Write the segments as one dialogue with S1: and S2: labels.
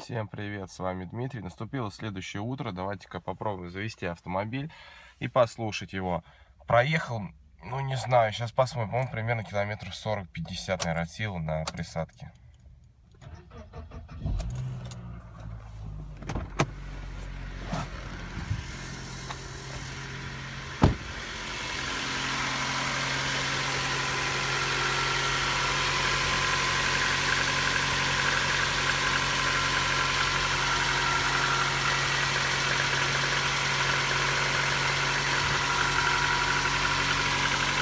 S1: Всем привет, с вами Дмитрий. Наступило следующее утро. Давайте-ка попробуем завести автомобиль и послушать его. Проехал, ну не знаю, сейчас посмотрим, по-моему, примерно километров 40-50, наверное, от силы на присадке.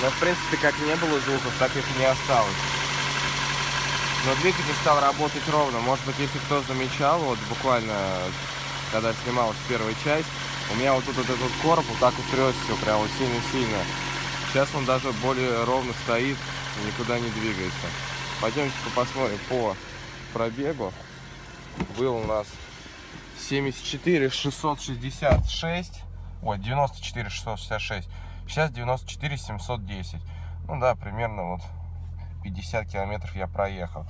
S1: Но, в принципе, как не было звуков, так их и не осталось. Но двигатель стал работать ровно. Может быть, если кто замечал, вот буквально, когда снималась первая часть, у меня вот тут вот этот короб вот так вот трёсся прям вот сильно-сильно. Сейчас он даже более ровно стоит и никуда не двигается. Пойдемте-ка посмотрим по пробегу. Был у нас 74 666, ой, 94 666. Сейчас 94 710. Ну да, примерно вот 50 километров я проехал.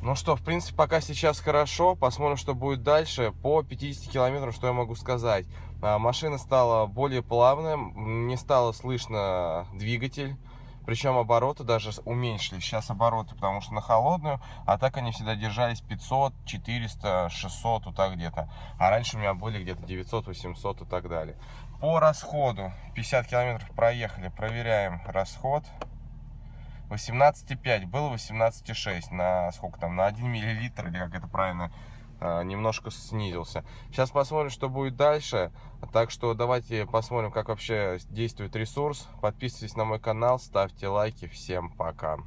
S1: Ну что, в принципе, пока сейчас хорошо. Посмотрим, что будет дальше. По 50 километрам, что я могу сказать. Машина стала более плавная, не стало слышно двигатель. Причем обороты даже уменьшили. Сейчас обороты, потому что на холодную. А так они всегда держались 500, 400, 600, вот так где-то. А раньше у меня были где-то 900, 800 и так далее. По расходу 50 километров проехали. Проверяем расход. 18,5. Было 18,6. На сколько там? На 1 миллилитр, или как это правильно, немножко снизился. Сейчас посмотрим, что будет дальше. Так что давайте посмотрим, как вообще действует ресурс. Подписывайтесь на мой канал, ставьте лайки. Всем пока.